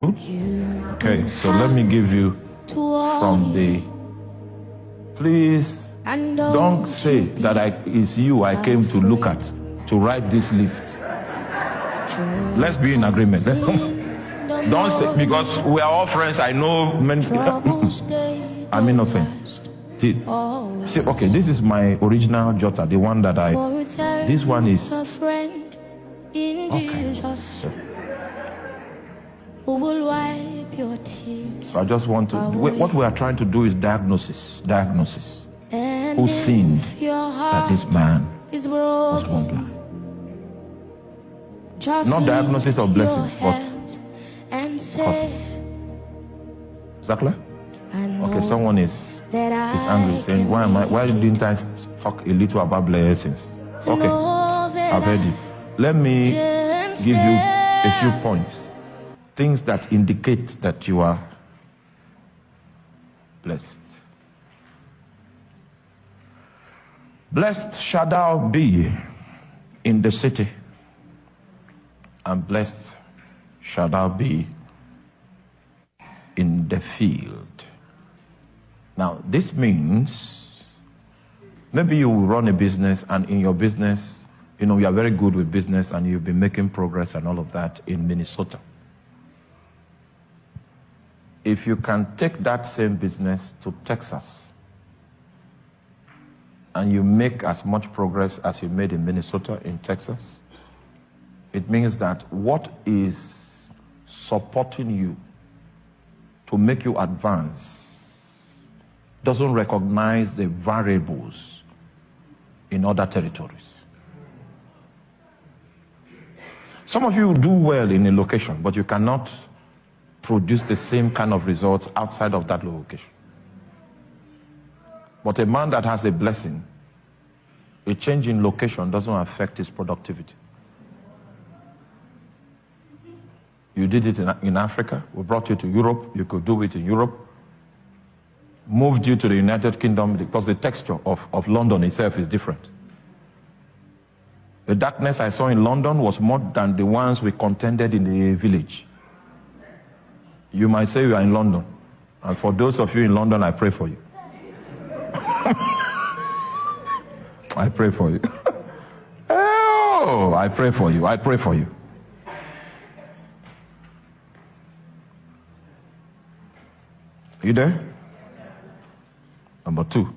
Okay, so let me give you from the... Please don't say that it's you I came to look at, to write this list. Let's be in agreement. Don't say, because we are all friends, I know many... I'm innocent. See, okay, this is my original jotter, the one that this one is... Okay. Who will wipe your tears? So I just want to... What we are trying to do is diagnosis. Who sinned that this man was born blind? Not diagnosis of blessings, but causes. Is that clear? Okay, someone is angry, saying, why didn't I talk a little about blessings? Okay, I've heard you. Let me give you a few points. Things that indicate that you are blessed. Blessed shall thou be in the city, and blessed shall thou be in the field. Now, this means maybe you will run a business, and in your business, you are very good with business, and you've been making progress and all of that in Minnesota. If you can take that same business to Texas and you make as much progress as you made in Minnesota, in Texas, it means that what is supporting you to make you advance doesn't recognize the variables in other territories. Some of you do well in a location, but you cannot produce the same kind of results outside of that location. But a man that has a blessing, a change in location doesn't affect his productivity. You did it in Africa, we brought you to Europe, you could do it in Europe. Moved you to the United Kingdom because the texture of London itself is different. The darkness I saw in London was more than the ones we contended in the village. You might say you are in London. And for those of you in London, I pray for you. I pray for you. Oh, I pray for you. I pray for you. You there? Number 2.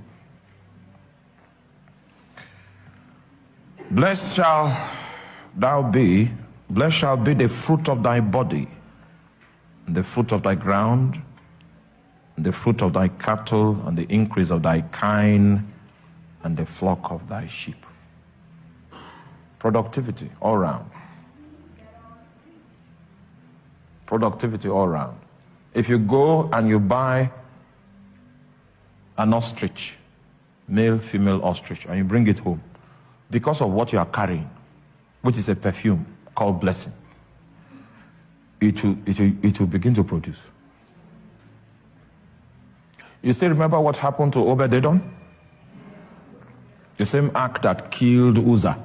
Blessed shall be the fruit of thy body, the fruit of thy ground, the fruit of thy cattle, and the increase of thy kine, and the flock of thy sheep. Productivity all round. Productivity all round. If you go and you buy an ostrich, male, female ostrich, and you bring it home, because of what you are carrying, which is a perfume called blessing, it will begin to produce. You still remember what happened to Obed-Edom? The same act that killed Uzzah.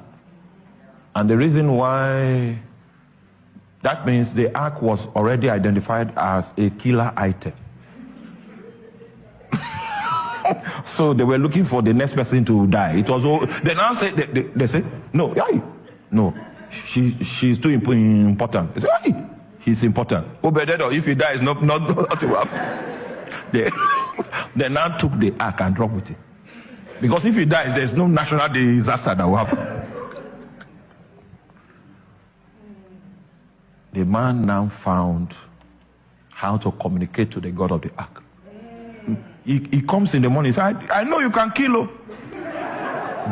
And the reason why, that means the ark was already identified as a killer item. So they were looking for the next person to die. It was all, they now say, they say, no, she's too important. They say, he's important. Obed-Edom, if he dies, not to happen. They now took the ark and dropped it. Because if he dies, there's no national disaster that will happen. The man now found how to communicate to the God of the ark. He comes in the morning, he says, I know you can kill her,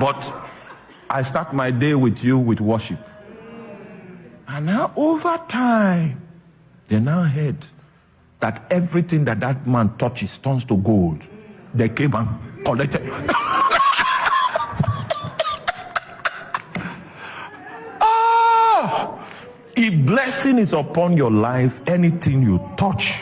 but I start my day with you with worship. And now over time, they now heard that everything that man touches turns to gold. They came and collected. If blessing is upon your life, anything you touch.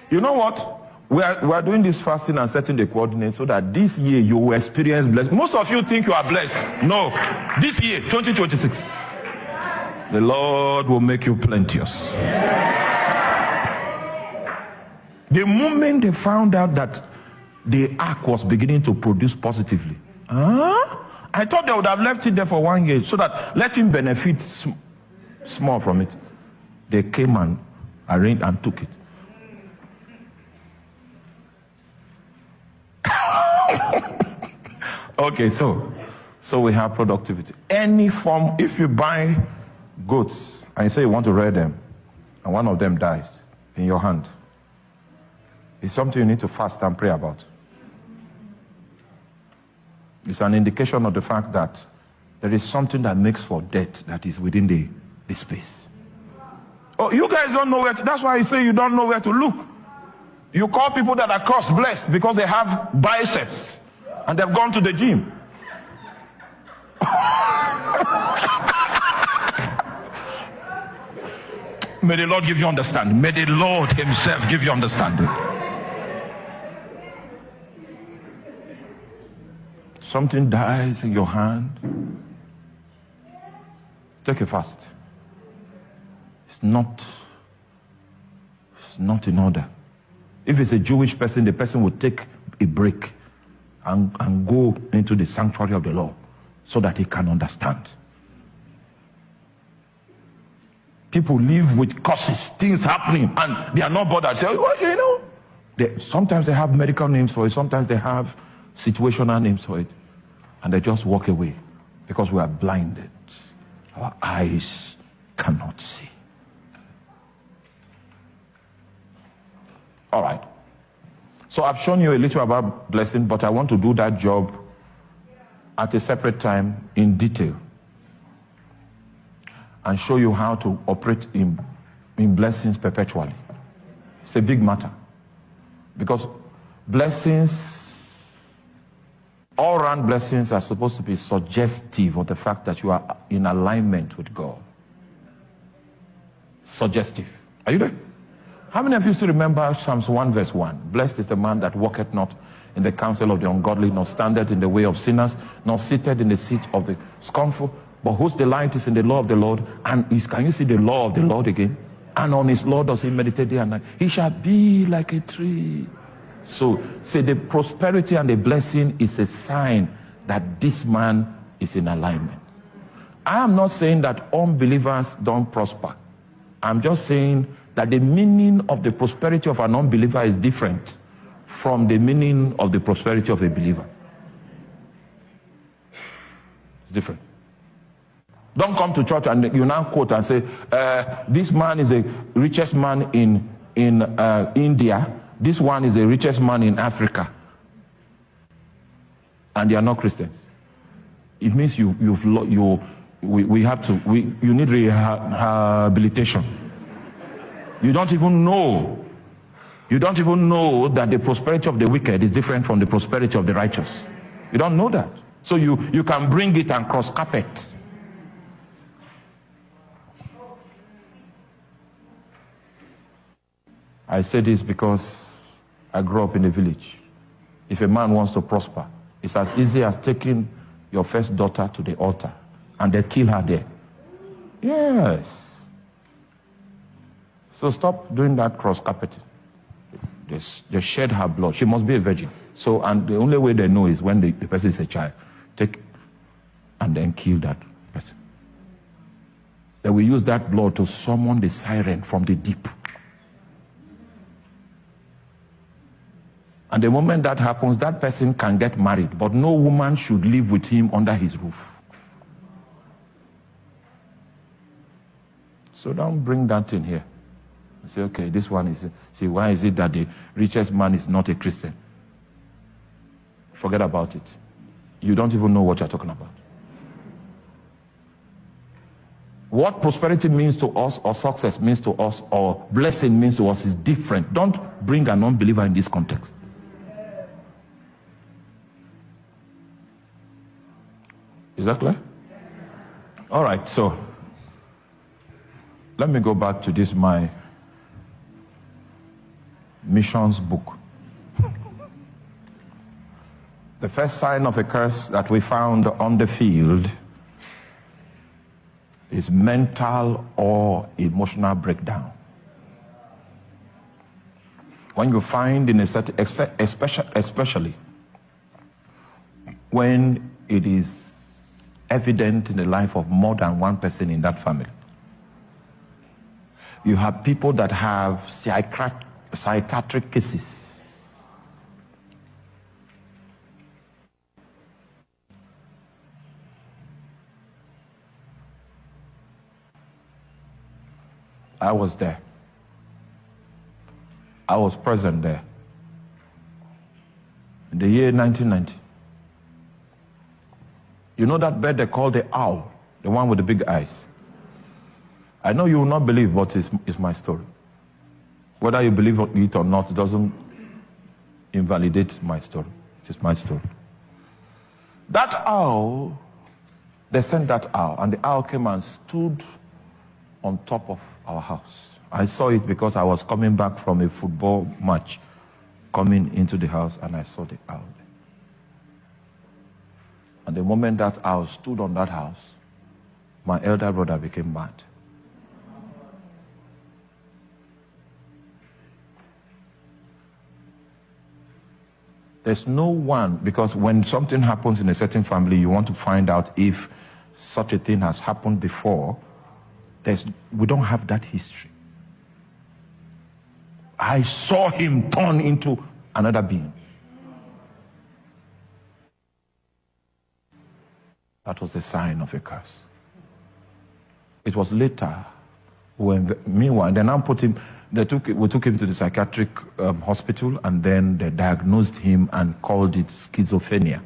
You know what? We are doing this fasting and setting the coordinates so that this year you will experience blessing. Most of you think you are blessed. No. This year, 2026. The Lord will make you plenteous. The moment they found out that the ark was beginning to produce positively, I thought they would have left it there for 1 year so that let him benefit small from it. They came and arranged and took it. Okay, so we have productivity. Any form, if you buy goats and you say you want to rear them and one of them dies in your hand, it's something you need to fast and pray about. It's an indication of the fact that there is something that makes for death that is within the space. Oh, you guys don't know where to, that's why I say you don't know where to look. You call people that are cross-blessed because they have biceps and they've gone to the gym. May the Lord give you understanding. May the Lord himself give you understanding. Something dies in your hand. Take a fast. It's not in order. If it's a Jewish person, the person will take a break and go into the sanctuary of the Lord so that he can understand. People live with curses, things happening, and they are not bothered. Say, well, you know, sometimes they have medical names for it, sometimes they have situational names for it, and they just walk away because we are blinded. Our eyes cannot see. All right. So I've shown you a little about blessing, but I want to do that job at a separate time in detail and show you how to operate in blessings perpetually. It's a big matter because blessings, all-round blessings, are supposed to be suggestive of the fact that you are in alignment with God. Suggestive. Are you there? How many of you still remember Psalms 1 verse 1? Blessed is the man that walketh not in the counsel of the ungodly, nor standeth in the way of sinners, nor sitteth in the seat of the scornful, but whose delight is in the law of the Lord. And can you see the law of the Lord again? And on his law does he meditate day and night. He shall be like a tree. So, say the prosperity and the blessing is a sign that this man is in alignment. I am not saying that unbelievers don't prosper. I'm just saying that the meaning of the prosperity of an unbeliever is different from the meaning of the prosperity of a believer. It's different. Don't come to church and you now quote and say, this man is the richest man in India. This one is the richest man in Africa. And they are not Christians. It means you need rehabilitation. You don't even know that the prosperity of the wicked is different from the prosperity of the righteous. You don't know that. So you can bring it and cross carpet. I say this because I grew up in a village. If a man wants to prosper, it's as easy as taking your first daughter to the altar and they kill her there. Yes. So stop doing that cross carpeting. They shed her blood. She must be a virgin. So, and the only way they know is when the person is a child. Take and then kill that person. They will use that blood to summon the siren from the deep. And the moment that happens, that person can get married, but no woman should live with him under his roof. So don't bring that in here. Say, okay, this one is, see, why is it that the richest man is not a Christian? Forget about it. You don't even know what you're talking about. What prosperity means to us, or success means to us, or blessing means to us is different. Don't bring an unbeliever in this context. Is that clear? All right, so let me go back to this, my missions book. The first sign of a curse that we found on the field is mental or emotional breakdown. When you find in a certain, especially when it is evident in the life of more than one person in that family. You have people that have psychiatric cases. I was there. I was present there. In the year 1990. You know that bird they call the owl, the one with the big eyes? I know you will not believe, but it's my story. Whether you believe it or not doesn't invalidate my story. It is my story. That owl, they sent that owl, and the owl came and stood on top of our house. I saw it because I was coming back from a football match, coming into the house, and I saw the owl. And the moment that owl stood on that house, my elder brother became mad. There's no one, because when something happens in a certain family, you want to find out if such a thing has happened before. We don't have that history. I saw him turn into another being. That was the sign of a curse. It was later when, meanwhile, they now put him, we took him to the psychiatric hospital, and then they diagnosed him and called it schizophrenia.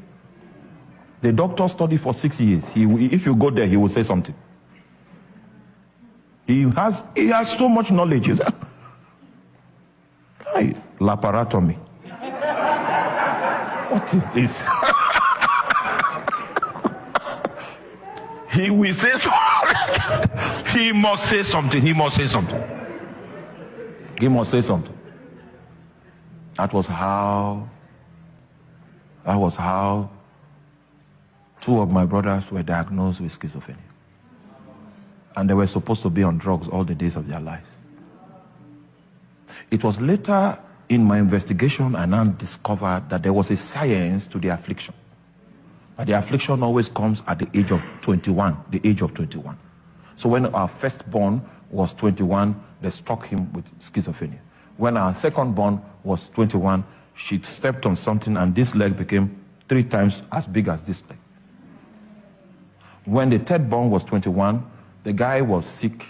The doctor studied for 6 years. If you go there, he will say something. He has so much knowledge. He said, "Hi, laparotomy." What is this? He will say something. He must say something. He must say something. He must say something. That was how two of my brothers were diagnosed with schizophrenia. And they were supposed to be on drugs all the days of their lives. It was later in my investigation I now discovered that there was a science to the affliction. But the affliction always comes at the age of 21, the age of 21. So when our firstborn was 21, they struck him with schizophrenia. When our secondborn was 21, she stepped on something and this leg became 3 times as big as this leg. When the thirdborn was 21, the guy was sick,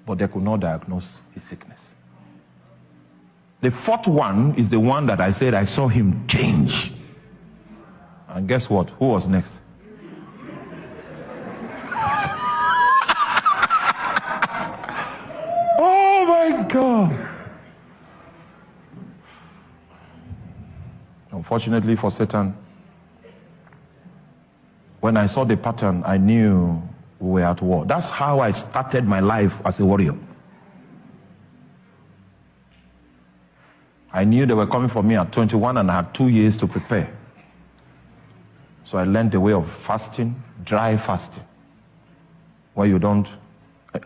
but they could not diagnose his sickness. The fourth one is the one that I said I saw him change. And guess what? Who was next? Oh my God. Unfortunately for Satan, when I saw the pattern, I knew we were at war. That's how I started my life as a warrior. I knew they were coming for me at 21 and I had 2 years to prepare. So I learned the way of fasting, dry fasting, where you don't,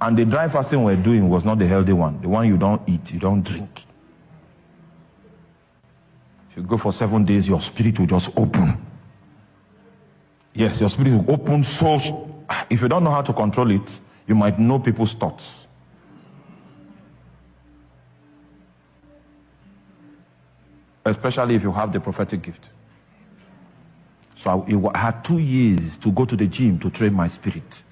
and the dry fasting we're doing was not the healthy one, the one you don't eat, you don't drink. If you go for 7 days, your spirit will just open. Yes, your spirit will open, so if you don't know how to control it, you might know people's thoughts. Especially if you have the prophetic gift. So I had 2 years to go to the gym to train my spirit.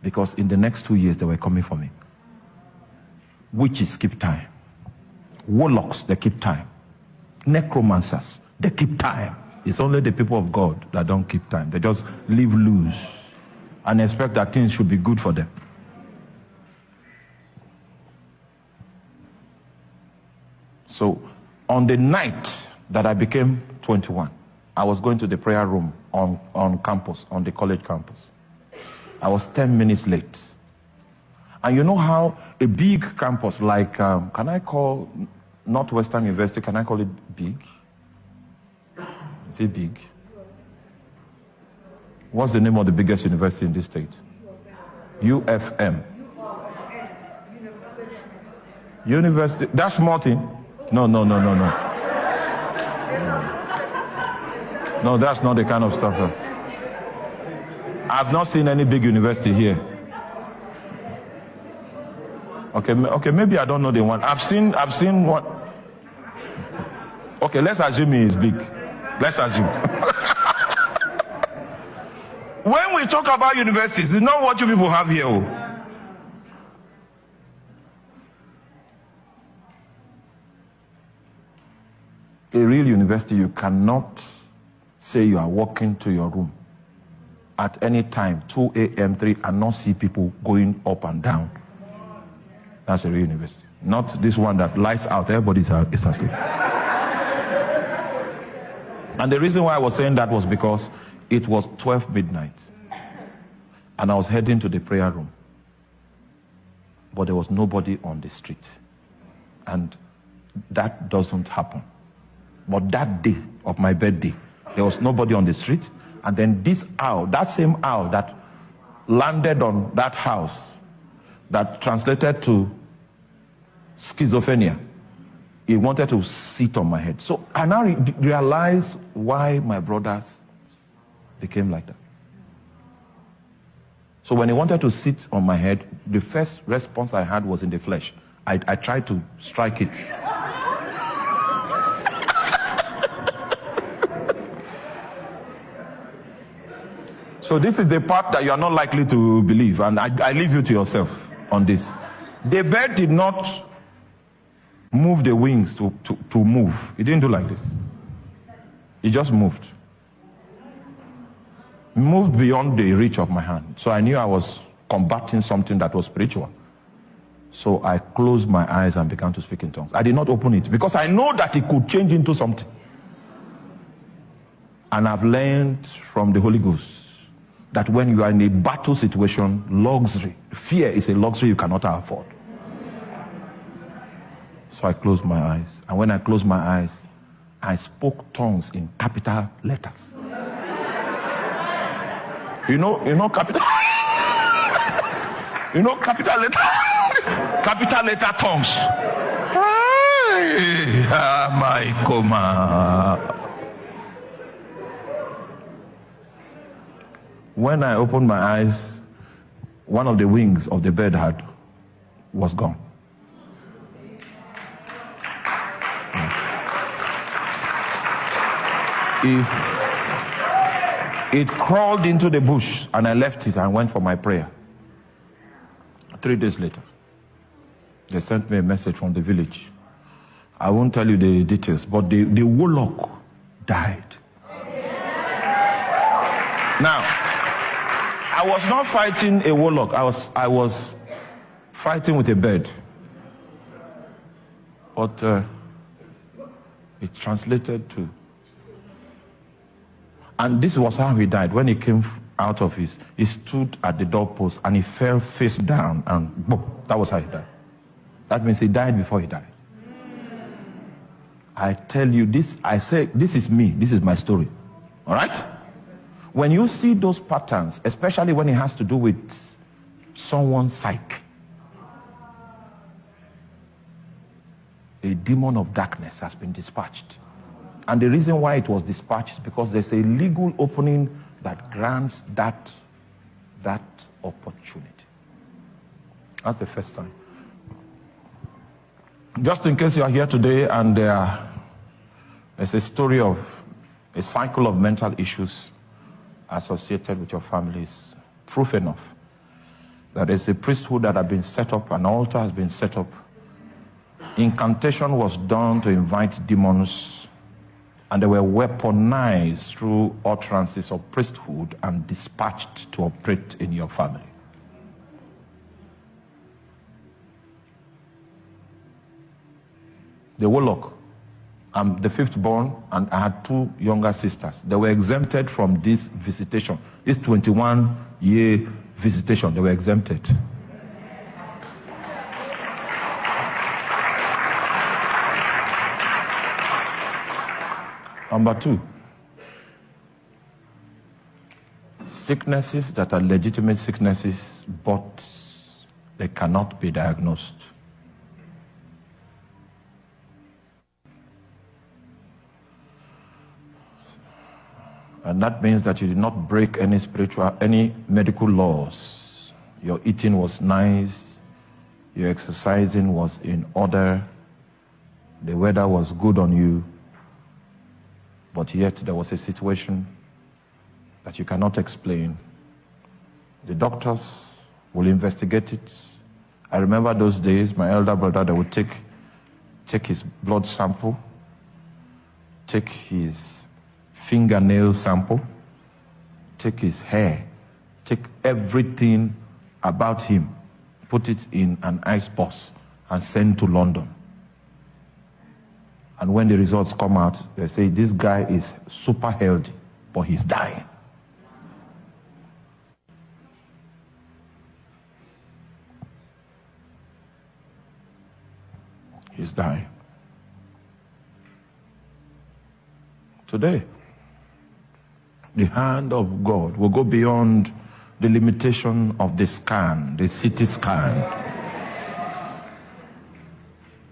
Because in the next 2 years, they were coming for me. Witches keep time. Warlocks, they keep time. Necromancers, they keep time. It's only the people of God that don't keep time. They just live loose and expect that things should be good for them. So on the night that I became 21, I was going to the prayer room on campus, on the college campus. I was 10 minutes late. And you know how a big campus like, can I call Northwestern University, can I call it big? Is it big? What's the name of the biggest university in this state? UFM. University. That's small thing. No. No, that's not the kind of stuff. I've not seen any big university here. Okay, maybe I don't know the one. I've seen one. Okay, let's assume he is big. Let's assume. When we talk about universities, it's not what you people have here. A real university, you cannot say you are walking to your room at any time, 2 a.m., 3, and not see people going up and down. That's a real university. Not this one that lights out, everybody's asleep. And the reason why I was saying that was because it was 12 midnight. And I was heading to the prayer room. But there was nobody on the street. And that doesn't happen. But that day of my birthday, there was nobody on the street. And then this owl, that same owl that landed on that house, that translated to schizophrenia, he wanted to sit on my head. So I now realize why my brothers became like that. So when he wanted to sit on my head, the first response I had was in the flesh. I tried to strike it. So this is the part that you are not likely to believe, and I leave you to yourself on this. The bird did not move the wings to move. It didn't do like this. It just moved. Moved beyond the reach of my hand. So I knew I was combating something that was spiritual. So I closed my eyes and began to speak in tongues. I did not open it because I know that it could change into something. And I've learned from the Holy Ghost that when you are in a battle situation, luxury, fear is a luxury you cannot afford. So I closed my eyes. And when I closed my eyes, I spoke tongues in capital letters. You know capital capital letter? Capital letter tongues. My coma. When I opened my eyes, one of the wings of the bird was gone. It crawled into the bush, and I left it and went for my prayer. 3 days later, they sent me a message from the village. I won't tell you the details, but the warlock died. Now, I was not fighting a warlock. I was fighting with a bird. But it translated to... And this was how he died. When he came out of he stood at the doorpost and he fell face down, and boom, that was how he died. That means he died before he died. I tell you this, I say, this is me, this is my story. All right? When you see those patterns, especially when it has to do with someone's psyche, a demon of darkness has been dispatched. And the reason why it was dispatched is because there's a legal opening that grants that opportunity. That's the first sign. Just in case you are here today and there's a story of a cycle of mental issues associated with your families, proof enough that there's a priesthood that has been set up, an altar has been set up. Incantation was done to invite demons, and they were weaponized through utterances of priesthood and dispatched to operate in your family. The warlock, I'm the fifth born, and I had 2 younger sisters. They were exempted from this visitation. This 21-year visitation, they were exempted. Number 2, sicknesses that are legitimate sicknesses, but they cannot be diagnosed. And that means that you did not break any medical laws. Your eating was nice, your exercising was in order, the weather was good on you, but yet there was a situation that you cannot explain. The doctors will investigate it. I remember those days, my elder brother, they would take his blood sample, take his fingernail sample, take his hair, take everything about him, put it in an ice box and send to London. And when the results come out, they say this guy is super healthy, but he's dying. He's dying. Today, the hand of God will go beyond the limitation of the scan, the CT scan.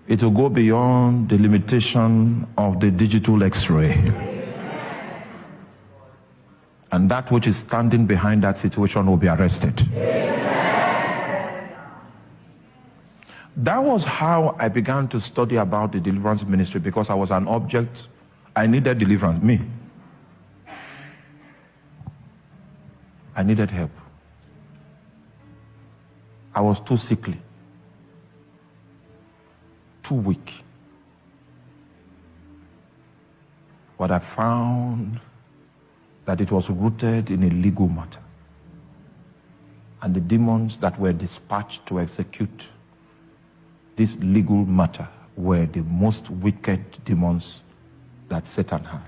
It will go beyond the limitation of the digital X-ray. And that which is standing behind that situation will be arrested. That was how I began to study about the deliverance ministry, because I was an object. I needed deliverance. Me. I needed help. I was too sickly, too weak. But I found that it was rooted in a legal matter. And the demons that were dispatched to execute this legal matter were the most wicked demons that Satan had.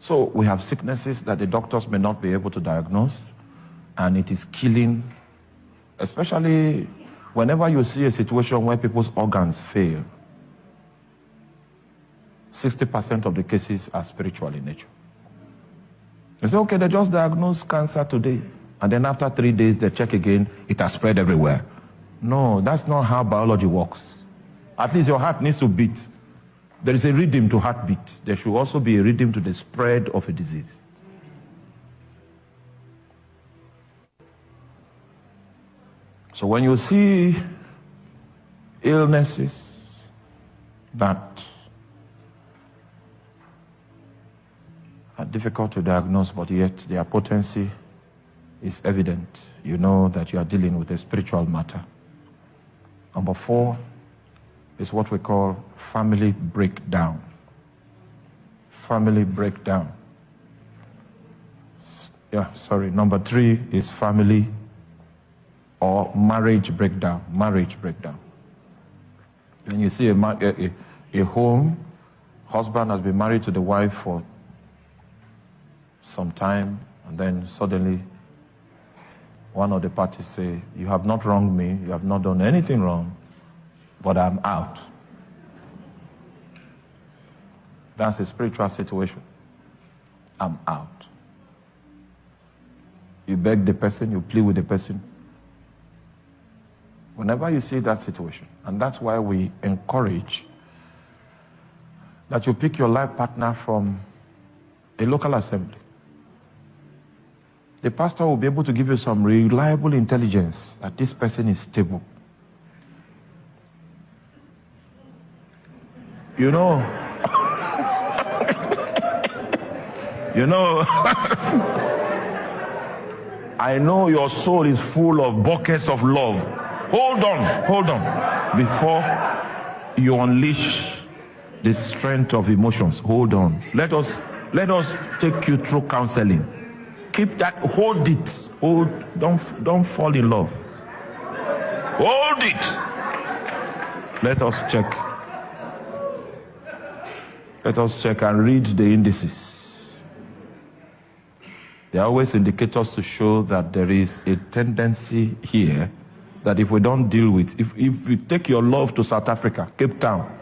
So we have sicknesses that the doctors may not be able to diagnose, and it is killing, especially whenever you see a situation where people's organs fail. 60% of the cases are spiritual in nature. You say, okay, they just diagnosed cancer today, and then after 3 days they check again, it has spread everywhere. No, that's not how biology works. At least your heart needs to beat. There is a rhythm to heartbeat. There should also be a rhythm to the spread of a disease. So when you see illnesses that are difficult to diagnose, but yet their potency is evident, you know that you are dealing with a spiritual matter. Number 4 is what we call family breakdown. Family breakdown. Number 3 is family or marriage breakdown. Marriage breakdown. When you see a home, husband has been married to the wife for some time, and then suddenly one of the parties say, you have not wronged me, you have not done anything wrong, but I'm out. That's a spiritual situation. I'm out. You beg the person, you plead with the person. Whenever you see that situation, and that's why we encourage that you pick your life partner from a local assembly. The pastor will be able to give you some reliable intelligence that this person is stable. You know, I know your soul is full of buckets of love. Hold on. Before you unleash the strength of emotions, hold on. Let us take you through counseling. Keep that, hold it. Don't fall in love. Hold it. Let us check and read the indices. They are always indicators to show that there is a tendency here that if we don't deal with, if we take your love to South Africa, Cape Town,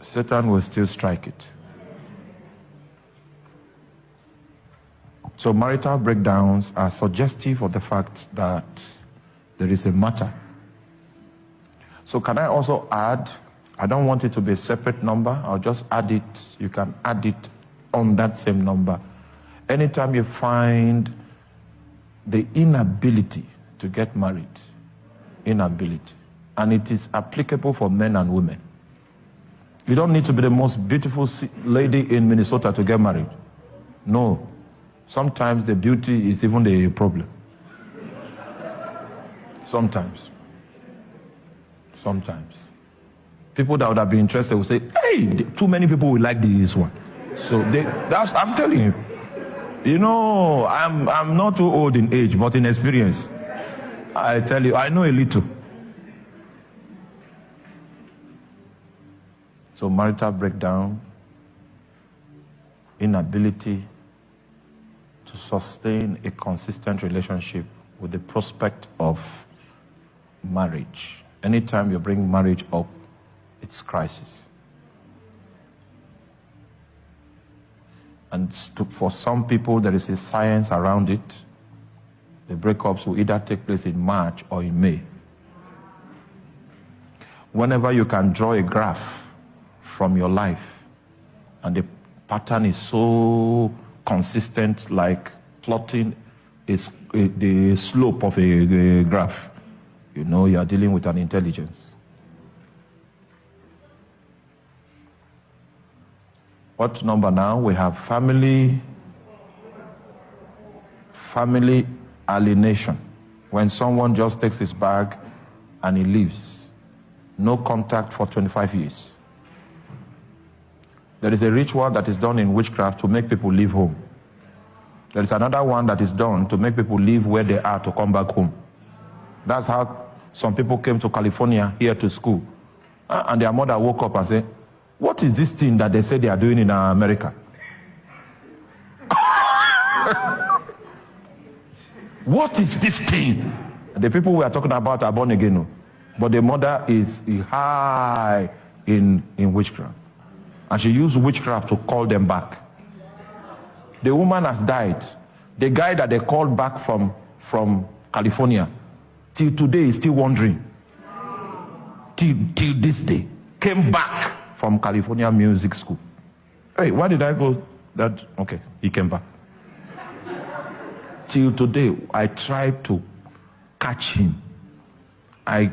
Satan will still strike it. So marital breakdowns are suggestive of the fact that there is a matter. So can I also add, I don't want it to be a separate number, I'll just add it, you can add it on that same number. Anytime you find the inability to get married, inability, and it is applicable for men and women. You don't need to be the most beautiful lady in Minnesota to get married. No. Sometimes the beauty is even the problem. Sometimes. People that would have been interested will say, hey, too many people will like this one. So I'm telling you. You know, I'm not too old in age, but in experience, I tell you, I know a little. So marital breakdown, inability to sustain a consistent relationship with the prospect of marriage. Anytime you bring marriage up, it's crisis. And for some people, there is a science around it. The breakups will either take place in March or in May. Whenever you can draw a graph from your life, and the pattern is so consistent, like plotting the slope of a graph, you know you are dealing with an intelligence. What number now? We have family alienation. When someone just takes his bag and he leaves. No contact for 25 years. There is a ritual that is done in witchcraft to make people leave home. There is another one that is done to make people leave where they are to come back home. That's how some people came to California here to school. And their mother woke up and said, what is this thing that they say they are doing in America? What is this thing? The people we are talking about are born again. But the mother is high in witchcraft. And she used witchcraft to call them back. The woman has died. The guy that they called back from California, till today is still wondering. Till this day. Came back from California Music School. Hey, why did I go? Okay, he came back. Till today, I tried to catch him. I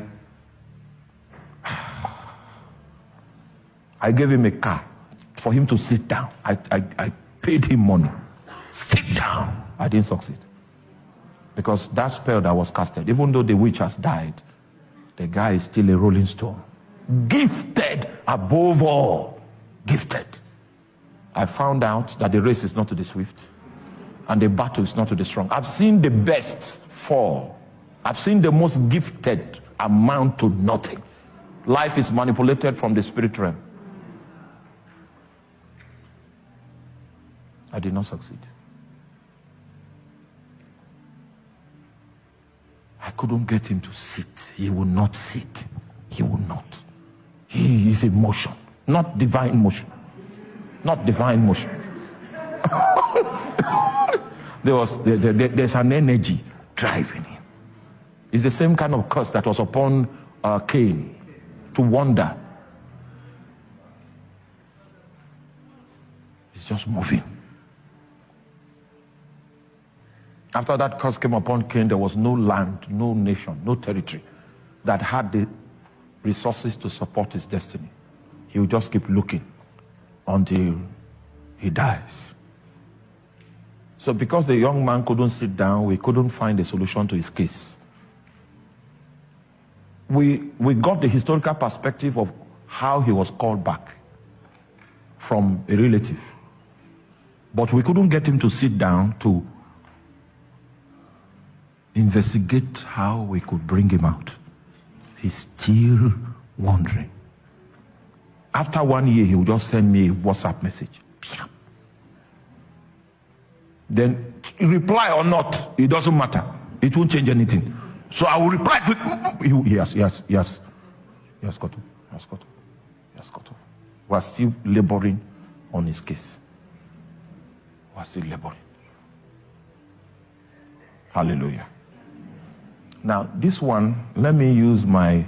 gave him a car for him to sit down. I paid him money. Sit down. I didn't succeed. Because that spell that was casted, even though the witch has died, the guy is still a rolling stone. Gifted above all. Gifted. I found out that the race is not to the swift and the battle is not to the strong. I've seen the best fall. I've seen the most gifted amount to nothing. Life is manipulated from the spirit realm. I did not succeed. I couldn't get him to sit. He would not sit. He would not. He is in motion, not divine motion. Not divine motion. There's an energy driving him. It's the same kind of curse that was upon Cain, to wander. It's just moving. After that curse came upon Cain, there was no land, no nation, no territory that had the resources to support his destiny. He will just keep looking until he dies. So because the young man couldn't sit down, we couldn't find a solution to his case. We got the historical perspective of how he was called back from a relative. But we couldn't get him to sit down to investigate how we could bring him out. He's still wondering. After 1 year, he would just send me a WhatsApp message. Then, reply or not, it doesn't matter. It won't change anything. So I will reply quick. Yes, got to. We are still laboring on his case. We are still laboring. Hallelujah. Now, this one, let me use my